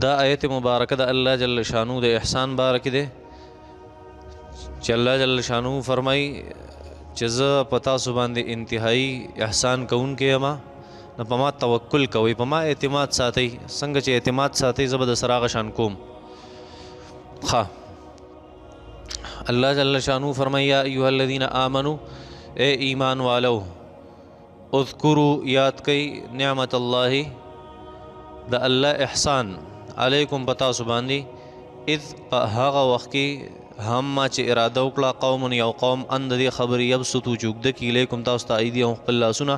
دا آیت مبارکه د الله جل شانو د احسان بارک دی چې الله جل شانو فرمای چې زه په تاسو باندې انتهایی احسان کوونکی یم، نو په ما توکل کوئ، په ما اعتماد ساتئ. څنګه چې اعتماد ساتئ زه به د سره هغه شان کوم. الله جل شانو فرمای یا ایها الذین آمنو، اے ایمان والو، اذکروا یاد کئ نعمت الله د الله احسان علیکم پتا سو باندې، اذ هغه وخت کې هم ما چې اراده وکړه قوم یو قوم اند دې خبرې یبسطو چوکده کی الیکم تاسو ته ایدیهم خپل لاسونه،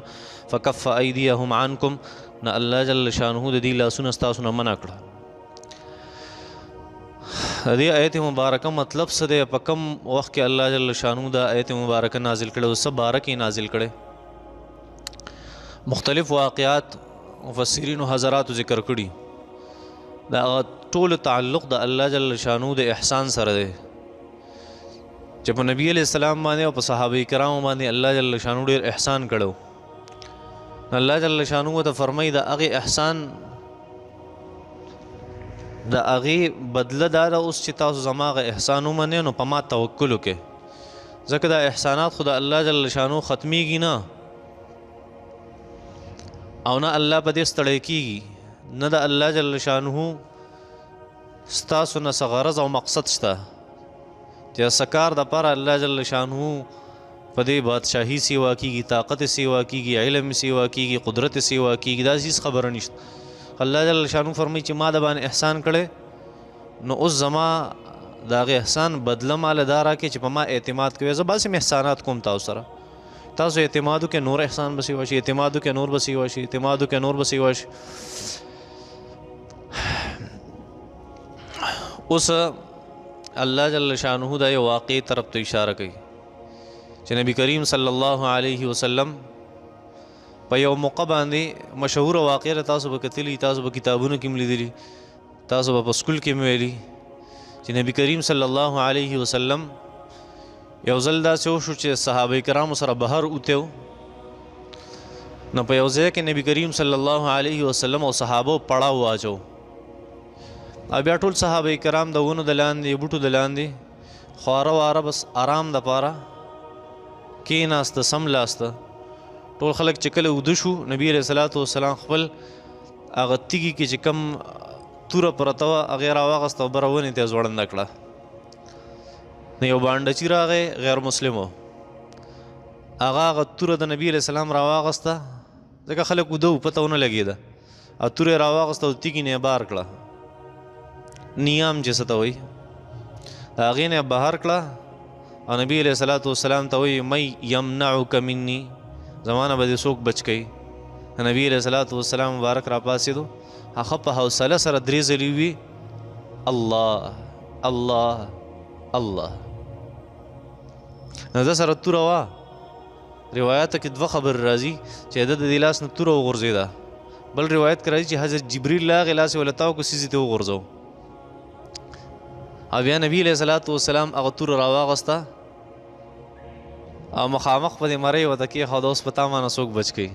فکف ایدیهم عنکم، نه الله جل شانه د دې لاسونه ستاسو نه منع کړه. د دې آیت مبارکه مطلب څه دی؟ په کوم وخت کې الله جل شانه د آیت مبارکه نازل کړه او څه بارکې نازل کړه؟ مختلف واقعات مفسرین او حضرات ذکر کړي. دا ټول تعلق د الله جل شانو د احسان سره دی چې په نبی علیہ السلام باندې او په صحابه کرامو باندې الله جل شانو ډېر احسان کړو. الله جل شانو ته فرمایي د هغې احسان د هغې بدله دا ده اوس چې تاسو زما هغه احسان ومنئ نو په ما توکل وکړئ، ځکه دا احسانات خو د الله جل شانو ختمیږي نه او نه الله په دې ستړی کېږي، نه د الله جل شانه ستاسو نه څه غرض او مقصد شته چې سکار د پاره الله جل شانه په دې بادشاهي سیوا کېږي، طاقت سیوا کېږي، علم سیوا کېږي، قدرت سیوا کېږي، دا هیڅ خبره نشته. الله جل شانه فرمایي چې ما د باندې احسان کړی نو اوس زما د هغې احسان بدله ماله دا راکړې چې په ما اعتماد کوي. زه باسم احسانات کوم تاسو سره، تاسو اعتماد وکړئ نور احسان به سیوا شي، اعتماد وکړئ نور به سیوا شي، اعتماد وکړئ نور به سیوا شي. اوس الله جل شانه دا یو واقعي طرف ته اشاره کوي چې نبی کریم صلی الله علیه وسلم په یو موقع باندې مشهوره واقعه تاسو به کتلی، تاسو به کتابونو کې لیدلی، تاسو به په سکول کې ویلي چې نبی کریم صلی الله علیه وسلم یو ځل داسې وشو چې صحابه کرامو سره بهر وتیو، نو په یو ځای کې نبی کریم صلی الله علیه وسلم او صحابو پړاو واچو. بیا ټول صحابه کرام د ونو د لاندې بوټو د لاندې خواره واره بس آرام دپاره کېناسته سملاسته. ټول خلک چې کله اوده شو نبي علیه صلات وسلام خپل هغه تیږي کې چې کم توره پرته وه هغې راواغسته او بره ونې ته یې ځوړنده کړه. نو یو بانډچي راغی غیر مسلم و، هغه توره د نبي علیه السلام راواغسته، ځکه خلک اوده و پته ونه لګېده، او توره یې راواغسته او تیږي نه یې بار کړه، نیام چې څه ته وایي، د هغې نه یې بهر کړه او نبي علیه صلات وسلام ته وایي من یمنعک مني، زما نه به دې څوک بچ کوي. نبي علیه صلات وسلام مبارک راپاڅېدو، هغه په حوصله سره 3 ځلې وي الله الله الله. نو ده سره توره وه، روایاتو کې 2 خبر راځي چې ده د دې لاس نه توره وغورځېده، بل روایت کې راځي چې حضرت جبریل لاغې لاس یې ولتاو کو سیزې ته وغورځو، او بیا نبي علیه صلات وسلام هغه توره راواغسته او مخامخ په دې مرۍ ورته کېښوده، اوس په تا مانه څوک بچ کوي.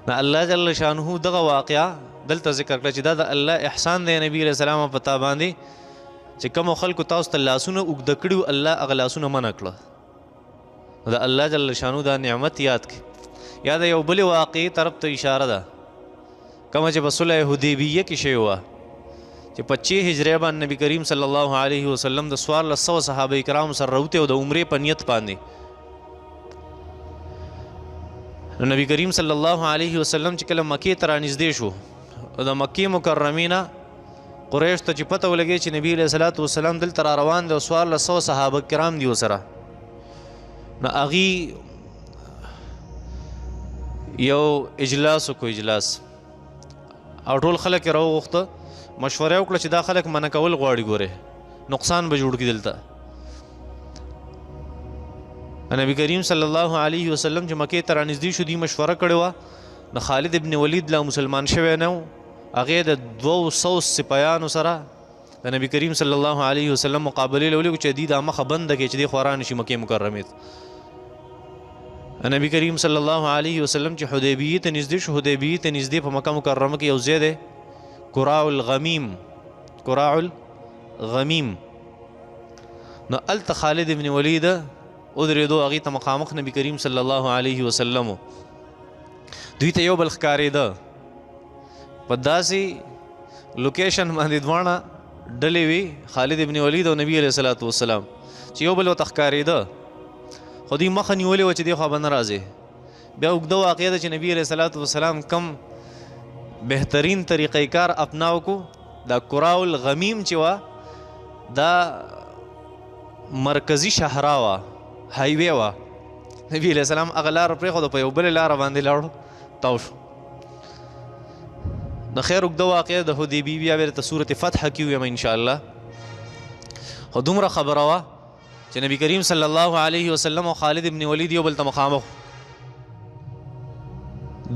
نو الله جل شانه دغه واقعه دلته ذکر کړه چې دا د الله احسان دی نبي علیه السلام په تا باندې چې کومو خلکو تاسو ته لاسونه اوږده کړي وو الله هغه لاسونه منع کړه. د الله جل شانه دا نعمت یاد کړي. یا د یو بلې واقعي طرف ته اشاره ده کومه چې په صلح حدیبیه کې شوې وه چې 25 هجري باندې نبی کریم صلی الله علیه وسلم د 1400 صحابه کرام سره راوتې او د عمرې په نیت باندې. نو نبی کریم صلی الله علیه وسلم چې کله مکې ته رانږدې شو او د مکې مکرمې نه قریش ته چې پته ولګېد چې نبي علیه صلات وسلام دلته را روان دی او 1400 صحابه کرام دي ورسره، نو هغې یو اجلاس وکړو، اجلاس، او ټول خلک یې راوغوښته، مشوره وکړه چې دا خلک منع کول غواړي، ګورې نقصان به جوړ کړي دلته. نبی کریم صلی الله علیه وسلم چې مکې ته رانږدې شو دوی مشوره کړې وه، د خالد ابن ولید لا مسلمان شوی نه و، هغې د 200 سپایانو سره د نبی کریم صلی الله علیه وسلم مقابلې له ولګو چې دوی دا مخه بنده کړي چې دوی خورا نشي مکې مکرمې ته. نبی کریم صلی الله علیه وسلم چې حدیبیې ته نږدې شو، حدیبیې ته نږدې په مکه مکرمه کې یو ځای دی قراع الغمیم. نو الته خالد ابن ولید ودرېدو، هغې ته مخامخ نبی کریم صلی الله علیه وسلم دوی ته یو بل ښکارېده. په داسې لوکیشن باندې دواړه ډلې وي، خالد ابن ولید او نبی علیه الصلاۃ والسلام، چې یو بل ورته ښکارېده، خو دوی مخه نیولې وه چې دې خوا به نه راځې. بیا اوږده واقعه ده چې نبی علیه الصلاۃ والسلام کم بهترین طریقې کار اپناو کو. دا قراء الغمیم چې وه دا مرکزي شهرا وه، هایوې وه. نبی علیه السلام هغه لاره پرېښوده، په یو بلې لاره باندې لاړو، تاو شو. د خیر اوږده واقعه د حدیبیې بیا به درته سورت فتح کې ویم انشاءالله. خو دومره خبره وه چې نبی کریم صلی الله علیه وسلم او خالد ابن ولید یو بل ته مخامخ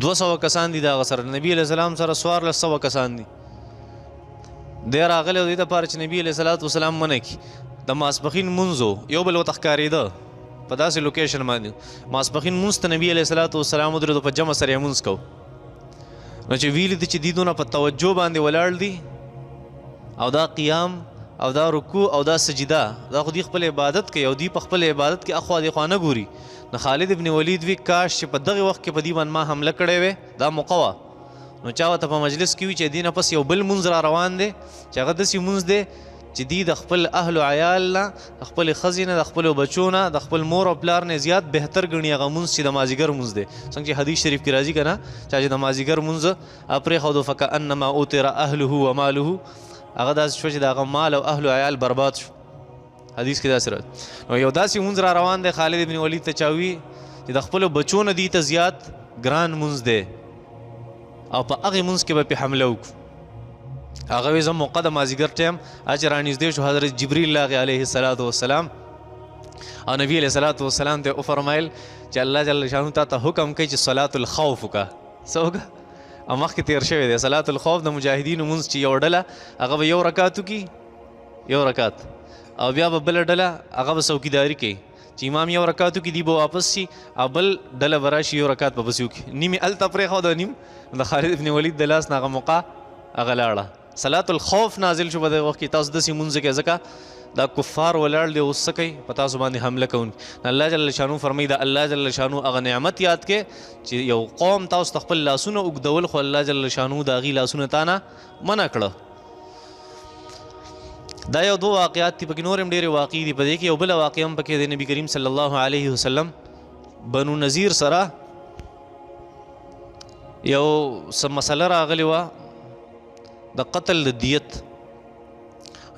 200 کسان دي د هغه سره، نبي علیه السلام سره 1400 کسان دي. دی راغلی او دې دپاره چې نبي علیه الصلاۃ والسلام منع کړي. د ماسپښین مونځ یو بل ورته ښکارېده په داسې لوکیشن باندې. ماسپښین مونځ ته نبي علیه الصلاۃ والسلام ودرېدو، په جمع سره یې مونځ کو. نو چې ویلي دي چې دیدونه په توجه باندې ولاړ دي، او دا قیام او دا رکوع او دا سجده، دا خو دوی خپل عبادت کوي او دوی په خپل عبادت کې اخوا دېخوا نه ګوري. نو خالد ابن ولید وی کاش چې په دغه وخت کې په دې باندې ما حمله کړې وې، دا موقع وه. نو چا ورته په مجلس کې وي چې دې نه پس یو بل مونځ را روان دی چې هغه داسې مونځ دی چې دوی د خپل اهل و عیال نه، د خپلې ښځې نه، د خپلو بچو نه، د خپل مور او پلار نه زیات بهتر ګڼي هغه مونځ چې د مازدیګر مونځ دی. څنګه چې حدیث شریف کې راځي که نه، چا چې د مازدیګر مونځ پرېښودو فکأنما اوتر اهله و ماله، هغه داسې شو چې د هغه مال او اهل و عیال برباد شو. حدیث کې داسې راځي. نو یو داسې مونځ را روان دی، خالد ابن ولید ته چا وي چې د خپلو بچو نه دي ته زیات ګران مونځ دی، او په هغې مونځ کې به پې حمله وکړو. هغه وی زه موقع د مازدیګر ټایم چې رانږدې شو، حضرت جبریل راغی علیه الصلاۃ والسلام، او نبی علیه الصلاۃ والسلام ته وفرمایل چې الله جل شانو تا ته حکم کوي چې صلات الخوف وکړه. څه وکړه؟ او مخکې تېر شوی دی صلات الخوف د مجاهدینو مونځ چې یو ډله هغه به یو رکات وکړي، یو رکات، او بیا به بله ډله هغه به څوکیداري کوي چې امام یو رکات وکړي، دی به واپس شي، او بل ډله به راشي یو رکات به پسې وکړي. نیم یې هلته پرېښوده، نیم د خالد ابن ولید د لاس نه هغه موقع هغه لاړه. صلات الخوف نازل شو په دغه وخت کې، تاسو داسې مونځ کوئ ځکه دا کفار ولاړ دی، اوس څه کوي په تاسو باندې حمله کوونکي. الله جل شانو فرمایي د الله جل شانو هغه نعمت یاد کې چې یو قوم تاسو ته خپل لاسونه اوږدول، خو الله جل شانو د هغې لاسونه تا نه منع کړه. دا یو دو واقعات دي، پکې نور هم ډېرې واقعې دي. په دې کې یو بله واقعه هم پکې د نبي کریم صلی الله علیه وسلم بنو نذیر سره یو څه مسله راغلې وه د قتل د دیت.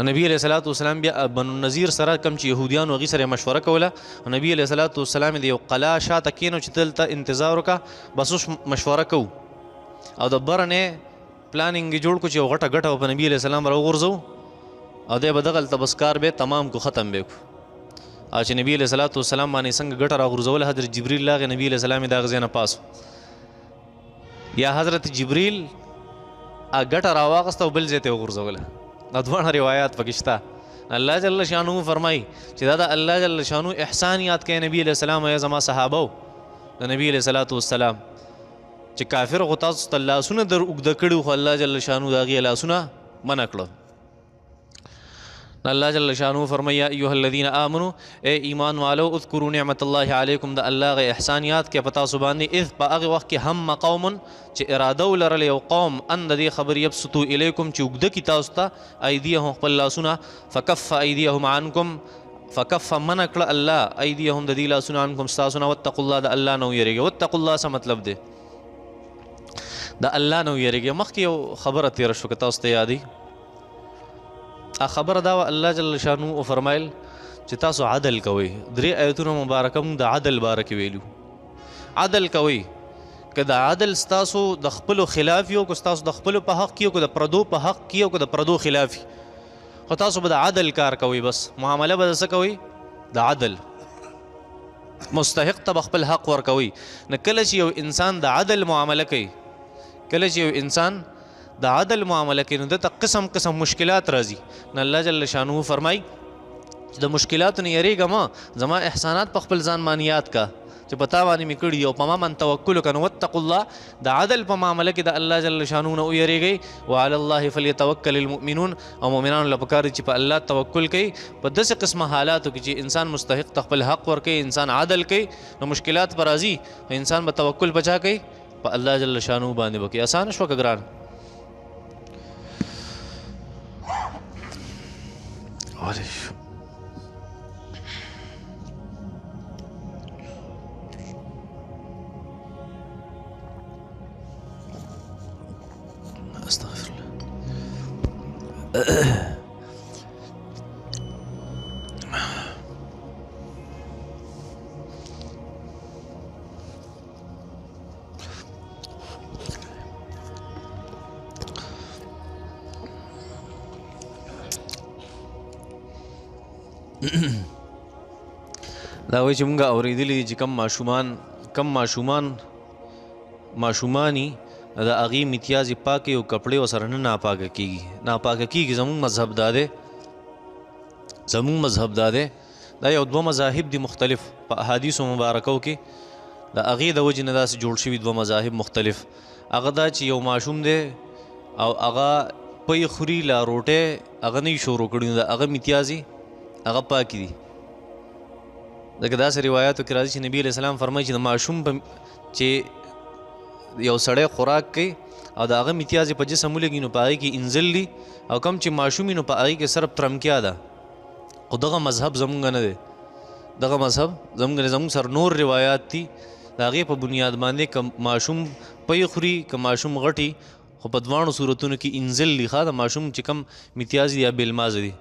نبی علیه الصلاۃ والسلام بیا بنو نذیر سره کم چې یهودیانو هغې سره مشوره کوله، نبی علیه الصلاۃ والسلام د یو قلا شاته کېنو چې دلته انتظار وکړه، بس اوس مشوره کوو. او د بره نه پلانینګ یې جوړ کړو چې یو غټه ګټه به په نبي علیه السلام راوغورځو، او دی به دغلته بس کار به تمام کو، ختم به کو. او چې نبی علیه الصلاۃ والسلام باندې څنګه ګټه راغورځوله، حضرت جبریل راغی، نبی علیه السلام یې د هغه ځای نه پاس، یا حضرت جبریل ګټه راواغسته او بل ځای ته یې وغورځوله. دا دواړه روایات پکې شته. الله جل شانو فرمایي چې دا د الله جل شانو احسان یاد کوي نبی علیه السلام او زما صحابه د نبی علیه الصلاۃ والسلام چې کافر خو تاسو ته لاسونه در اوږده کړي، خو الله جل شانو د هغې لاسونه منع کړه. الله جل شانو فرمایي یا ایها الذین آمنوا، اے ایمان والو، اذکروا نعمت الله علیکم، د الله غ احسان یاد کې په تاسو باندې، اذ په هغه وخت کې هم قوم چې اراده ولرله یو قوم ان د دې خبر یبسطوا الیکم چې اوږده کړي تاسو ته ایدیهم خپل لاسونه، فکف ایدیهم عنکم، فکف منع کړه الله ایدیهم د دې لاسونه عنکم ستاسو نه، واتقوا الله د الله نه ویریږئ. واتقوا الله څه مطلب دی؟ د الله نه ویریږئ. مخکې یو خبره تېره شوه که تاسو ته یادي، خبره دا وه الله جل شانو وفرمایل چې تاسو عدل کوئ. 3 آیتونه مبارکه مونږ د عدل باره کې ویلو. عدل کوئ، که د عدل ستاسو د خپلو خلاف یو، که ستاسو د خپلو په حق کې یو، که د پردو په حق کې یو، که د پردو خلاف وي، خو تاسو به د عدل کار کوئ. بس معامله به د څه کوئ؟ د عدل. مستحق ته به خپل حق ورکوئ. نه کله چې یو انسان د عدل معامله کوي، کله چې یو انسان د عدل معامله کوي، نو دته قسم قسم مشکلات راځي. نو الله جل شانو فرمایي چې د مشکلاتو نه یریږه مه، زما احسانات په خپل ځان باندې یاد کا. چې په تا باندې مې کړي او په ما من توکل وکړه نو واتقوا الله د عدل په معامله کې د الله جل شانه نه ویریږئ وعلى الله فلیتوکل المؤمنون او مؤمنانو له پکار دي چې په الله توکل کوي په داسې قسمه حالاتو کې چې انسان مستحق ته خپل حق ورکوي انسان عدل کوي نو مشکلات پر راځي انسان به توکل بچا کوي په الله جل شانه باندې وکړي اسانه شو که ګران استغفر الله دا وایي چې مونږ اورېدلي چې کم ماشومانی د هغې امتیازې پاکې او کپړې ورسره نه ناپاکه کېږي زمونږ مذهب دا دی دا یو دوه مذاهب دي مختلف په احادیثو مبارکو کې د هغې د وجې نه داسې جوړ شوي دوه مذاهب مختلف هغه دا چې یو ماشوم دی او هغه پی خوري لا روټۍ هغه نه یې شروع کړي نو د هغه امتیازې هغه پاکې دي ځکه داسې روایاتو کې راځي چې نبي علیه السلام فرمایي چې د ماشوم چې یو سړی خوراک کوي او د هغه امتیازې په جسم ولګي نو په هغې کې انزل دي او کم چې ماشوم وي نو په هغې کې صرف ترمکیا ده خو دغه مذهب زمونږ نه دی زمونږ سره نور روایات دي د هغې په بنیاد باندې که ماشوم پی خوري که ماشوم غټي خو په دواړو صورتونو کې انزل دي ښه د ماشوم چې کم امتیاز دي یا بېلمازه دي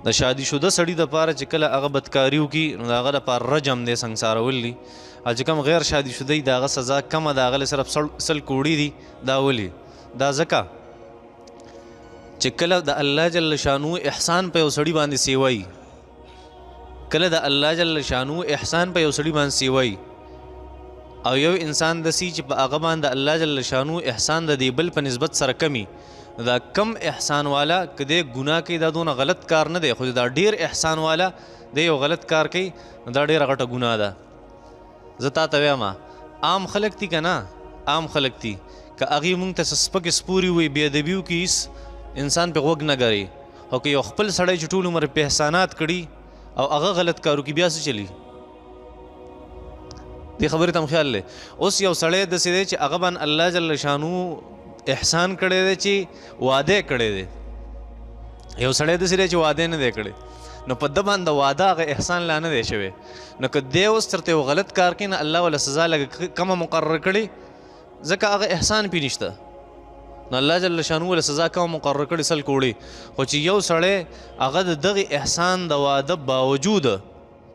د شادي شده سړي دپاره چې کله هغه بدکاري وکړي نو د هغه دپاره رجم دی سنګسارول دي او چې کوم غیر شادي شده د هغه سزا کمه د هغه صرف 100 کوړي دي دا ولي دا ځکه چې کله د الله جل شانو احسان په یو سړي باندې سیوي او یو انسان داسي چې په هغه باندې الله جل شانو احسان د دې بل په نسبت سره کمی دا کم احسان والا که دی ګناه کوي دا دونه غلط کار نه دی خو دا ډیر احسان والا دی یو غلط کار کوي دا ډیره غټه ګناه ده زه تا ته وایم عام خلک دي که نه عام خلک دي که هغې مونږ ته سپکې سپوري وي بې ادبي وکړي انسان پې غوږ نه ګري او که یو خپل سړی چې ټول عمر پې احسانات کړي او هغه غلط کار وکړي بیا څه چلي دې خبرې ته هم خیال دی اوس یو سړی داسې دی چې هغه باندې الله جل شانو احسان کړی دی چې واده کړی دی یو سړی داسې دی چې واده نه دی کړی نو په ده باندې واده هغه احسان لا نه دی شوی نو که دی اوس ترته یو غلط کار کوي نه الله ولا سزا لږ کمه مقرر کړي ځکه هغه احسان پې نشته نو الله جل شانو ولا سزا کمه مقرر کړي 100 کوړي خو چې یو سړی هغه د دغې احسان د واده باوجود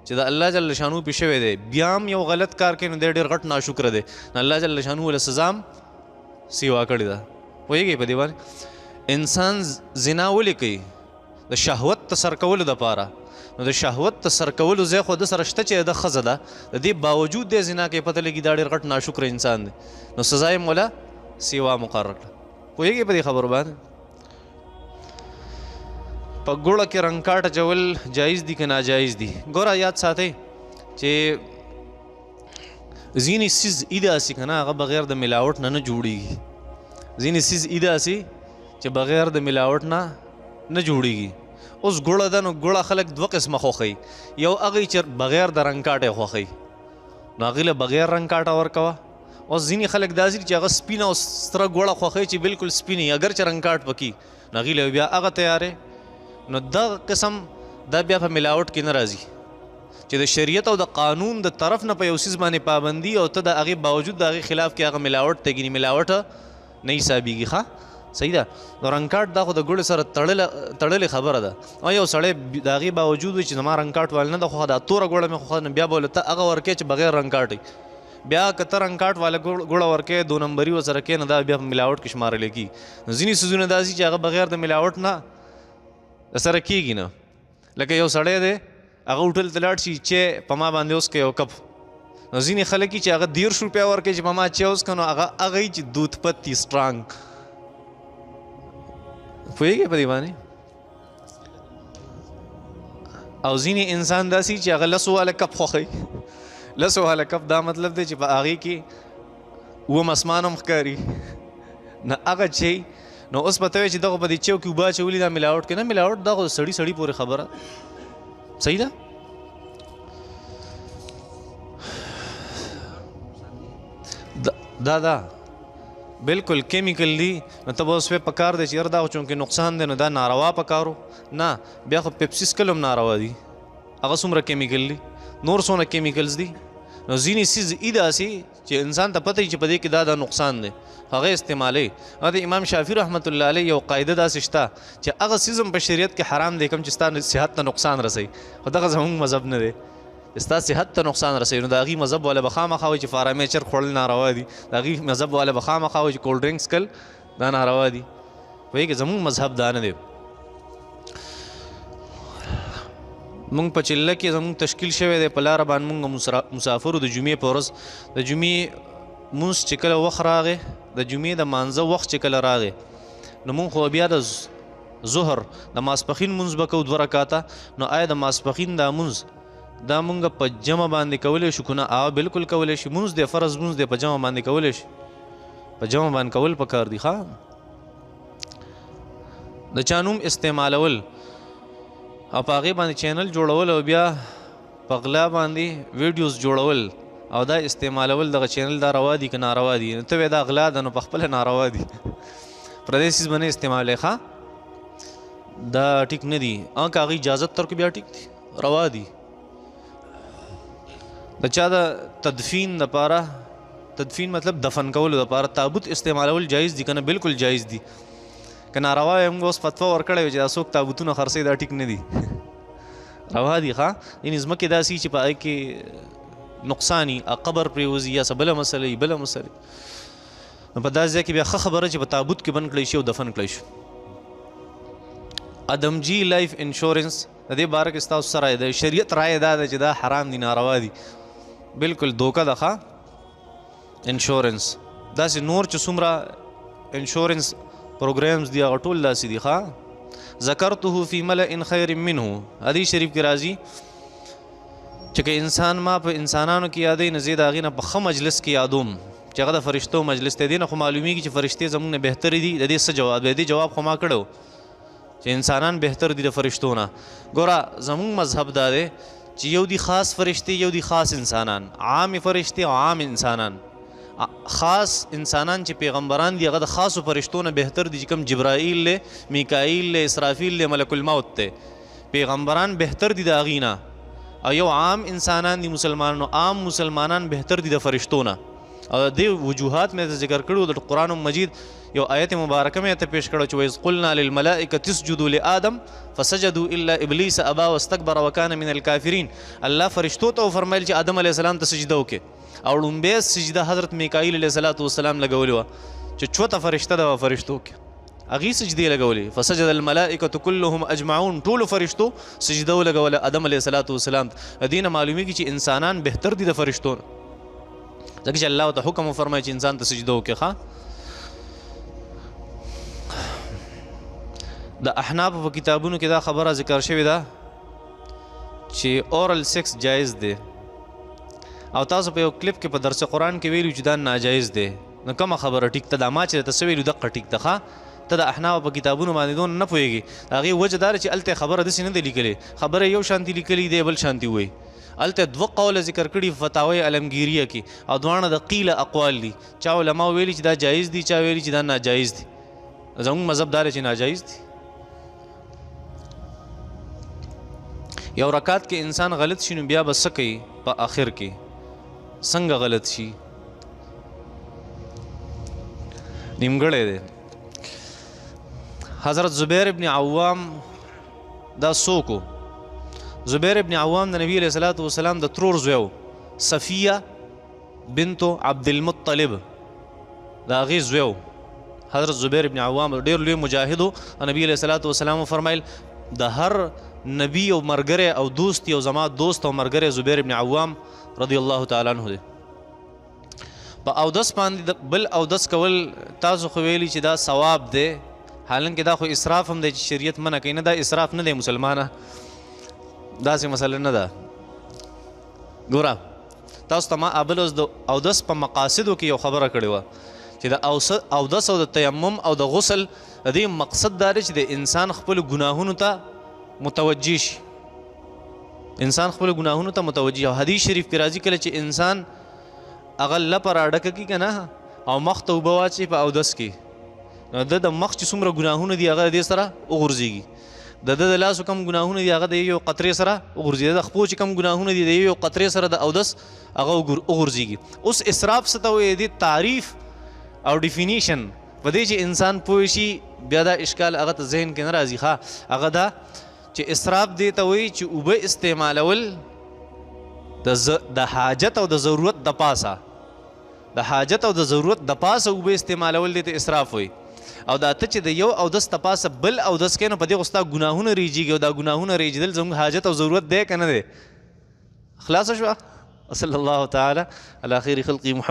چې د الله جل شانو پې شوی دی بیا هم یو غلط کار کوي نو دی ډېر غټ ناشکره دی نو الله جل شانو ولا سزا سیوا کړې ده پوهېږئ په دې باندې انسان زنا ولې کوي د شهوت ته سر کولو دپاره نو د شهوت ته سر کولو ځای خو د سره شته چې د ښځه ده د دې باوجود دی زنا کوي پته لګي دا ډېر غټ ناشکره انسان دی نو سزا یې مولا سیوا مقرر کړه پوهېږئ په دې خبرو باندې په ګوړه کې رنګ کاټ اچول جایز دي که ناجایز دي ګوره یاد ساتئ چې ځینې سیز داسې که نه هغه بغیر د ملاوټ نه جوړېږي ځینې سیز داسې چې بغیر د ملاوټ نه جوړېږي اوس ګوړه ده نو ګوړه خلک دوه قسمه خوښوي یو هغوی چې بغیر د رنګ کاټ یې خوښوي نو هغوی له بغیر رنګ کاټه ورکوه اوس ځینې خلک داسې چې هغه سپینه او ستره ګوړه خوښوي چې بالکل سپینې اگر چې رنګ کاټ پکې نو هغوی له بیا هغه تیارې نو دغه قسم دا بیا په ملاوټ کې نه راځي چې د شریعت او د قانون د طرف نه په یو څیز باندې پابندي او ته د هغې باوجود د هغې خلاف کې هغه ملاوټ ته ګیني ملاوټ نه حسابېږي ښه صحیح ده نو رنګ کاټ دا خو د ګوړې سره تړلې خبره ده او یو سړی د هغې باوجود وي چې زما رنګ کاټ والا نه ده خو دا توره ګوړه مې خوښه نه بیا به ته هغه ورکې چې بغیر رنګ کاټ بیا که ته رنګ کاټ والا ګوړه ورکې 2 نمبري ورسره کې نه دا بیا په ملاوټ کې شمارلی کېږي نو ځینې څیزونه داسې چې هغه بغیر د ملاوټ نه سره کېږي نه لکه یو سړی دی هغه هوټل ته لاړ شي چې په ما باندې اوس که یو کپ نو ځینې خلک چې هغه 10 روپیا ورکوي چې په ما چې اوس که نو هغه هغه چې دود پتی سټرانګ پوهېږئ په دې باندې او ځینې انسان داسې چې هغه لسو والا کپ خوښوي لسو والا کپ دا مطلب دی چې په هغې کې اووم اسمان هم ښکاري نه هغه چی نو اوس به ته وایې چې دغه په دې چیو کې اوبه اچولي دا ملاوټ کې نه ملاوټ دا خو سړي سړي پورې خبره صحیح ده دا بالکل کیمیکل دی نو ته به اوس په کار دی چې یار دا خو چونکې نقصان دی نو دا ناروا په کارو نه بیا خو پیپسي څکل هم ناروا دي هغه څومره کیمیکل دي نور څونه کیمیکلز دي نو ځینې څیز ای داسې چې انسان ته پته وي چې په دې کې دا نقصان دی هغه استعمالوي هغه د امام شافعي رحمت الله علیه یو قاعده داسې شته چې هغه څیز هم په شریعت کې حرام دی کوم چې ستا صحت ته نقصان رسوي خو دغه زموږ مذهب نه دی ستا صحت ته نقصان رسوي نو د هغې مذهب والا به خامخا وایي چې فارمیچر خوړل ناروا دي د هغې مذهب والا به خامخا وایي چې کولډ ډرنکس کل دا ناروا دي پوهېږې زموږ مذهب دا نه دی مونږ په چله کې زموږ تشکیل شوی دی په لاره باندې مونږ مسافرو د جمعې په ورځ د جمعې مونځ چې کله وخت راغی د جمعې د مانځه وخت چې کله راغی نو مونږ خو بیا د ظهر د ماسپښین مونځ به کوو 2 رکاته نو آیا د ماسپښین دا مونځ دا مونږ په جمع باندې کولی شو که نه بالکل کولی شي مونځ دی فرض مونځ دی په جمع باندې کولی شي په جمع باندې کول پکار دي ښه د چا نوم استعمالول او په هغې باندې چینل جوړول او بیا په غلا باندې ویډیوز جوړول او دا استعمالول دغه چینل دا روا دي که ناروا دي ته وایې دا غلا ده نو په خپله ناروا دي پردی څیز به نه استعمالوې ښه دا ټیک نه دي که هغې اجازت ترکو بیا ټیک دي روا دي د چا د تدفین دپاره تدفین مطلب دفن کولو دپاره تابوت استعمالول جایز دي که نه بالکل جایز دي که ناروا یې موږ اوس فتوا ورکړی وي چې دا څوک تابوتونه خرڅوي دا ټیک نه دي روا دي ښه یعنې ځمکې داسې چې په هغې کې نقصان وي قبر پرېوځي یا څه بله مسله وي بله مسله نو په داسې ځای کې بیا ښه خبره چې په تابوت کې بند کړی شي او دفن کړی شي ادمجي لایف انشورنس د دې باره کې ستاسو څه رایه ده شریعت رایه دا ده چې دا حرام دي ناروا دي بالکل دوکه ده ښه انشورنس داسې نور چې څومره انشورنس پروګرامز دی هغه ټول داسې دي ښه ذکرته فی ملئ خیر منه حدیث شریف کې راځي چې که انسان ما په انسانانو کې یادوي نو زه د هغې نه په ښه مجلس کې یادوم چې هغه د فرشتو مجلس دی دې نه خو معلومیږي چې فرشتې زموږ نه بهترې دي د دې څه جواب دی د دې جواب خو ما کړی چې انسانان بهتر دي د فرشتو نه ګوره زموږ مذهب دا دی چې یو دي خاص فرشتې یو دي خاص انسانان عام فرشتې او عام انسانان خاص انسانان چې پیغمبران دي هغه د خاصو فرشتو نه بهتر دي چې کوم جبرائیل لی میکائیل لی اسرافیل لی ملک الموت دی پیغمبران بهتر دي د هغې نه او یو عام انسانان دي مسلمانانو عام مسلمانان بهتر دي د فرشتو نه او د دې وجوهات مې ذکر کړو د قرآن مجید یو آیت مبارکه مې ته پیش کړو چې وإذ قلنا للملائکة اسجدوا لآدم فسجدوا الا ابلیس ابا واستكبر وکان من الکافرین الله فرشتو ته فرمایل چې آدم علیه السلام ته سجده وکړي او لومبی سجده حضرت میکائیل علیه السلام لګولې وه چې چوته فرشته ده فرشتو کې هغې سجدې لګولې فسجد الملائکة كلهم اجمعون ټولو فرشتو سجده ولګوله آدم علیه السلام د دې نه معلومیږي چې انسانان بهتر دي د فرشتو نه ځکه چې الله ته حکم وفرمایي چې انسان ته سجده وکړي ښه د احنافو په کتابونو کې دا خبره ذکر شوې ده چې اورل سیکس جایز دی او تاسو په یو کلیپ کې په درس قرآن کې ویلو چې دا ناجایز دی نو کومه خبره ټیک ته دا ما چې درته څه ویلو دقه ټیک ده ښه ته د احنافو په کتابونو باندې دونه نه پوهېږي د هغې وجه دا ده چې هلته خبره داسې نه دی لیکلې خبره یو شانتي لیکلې دی بل شانتي وایي هلته 2 قوله ذکر کړي فتاوی علمگیریه کې او دواړه د قیله اقوال دي چا علما ویلي چې دا جایز دي چا ویلي چې دا ناجایز دي زموږ مذهب دا دی چې ناجایز دي یو رکعت کې انسان غلط شي نو بیا به څه کوي په آخر کې څنګه غلط شي نیمګړی دی حضرت زبیر ابن عوام دا څوک و زبیر ابن عوام د نبی علیه الصلاۃ والسلام د ترور زوی و صفیه بنتو عبدالمطلب د هغې زوی و حضرت زبیر ابن عوام ډېر لوی مجاهد و نبی علیه الصلاۃ والسلام فرمایل د هر نبی او مرګره او دوست یو زما دوست او مرګره زبیر ابن عوام رضی الله تعالی عنہ دی په اودس باندې بل اودس کول تاسو خو ویلي چې دا ثواب دی حالانکه دا خو اسراف هم دی چې شریعت منع کوي نه دا اسراف نه دی مسلمانه داسې مسله نه ده. ګوره تاسو ته ما اول اوس د اودس په مقاصدو کې یو خبره کړې وه چې د اودس او د تیمم او د غسل د دې مقصد دا دی چې د انسان خپلو ګناهونو ته متوجه شي. انسان خپلو ګناهونو ته متوجه. او حدیث شریف کې راځي کله چې انسان هغه لپه راډکه کړي که نه او مخ ته اوبه واچوي په اودس کې، نو د مخ چې څومره ګناهونه دي هغه د دې سره وغورځېږي. د لاسو کم ګناهونه دي هغه د یو قطرې سره وغورځېږي. د خپو چې کم ګناهونه دي د یو قطرې سره د اودس هغه وغورځېږي. اوس اسراف څه ته وایي؟ د تعریف او ډیفینیشن په دې چې انسان پوه شي بیا دا اشکال هغه ته ذهن کې نه راځي. ښه هغه دا چې اسراف دې ته وایي چې اوبه استعمالول د حاجت او د ضرورت د پاسه، د حاجت او د ضرورت د پاسه اوبه استعمالول دې ته اسراف وایي. او دا ته چې د یو اودس د پاسه بل اودس کوې نو په دې خو ستا ګناهونه ریجېږي او دا ګناهونه ریجېدل زموږ حاجت او ضرورت دی که نه دی؟ خلاصه شوه. وصلی الله تعالی علی خیر خلقی محمد.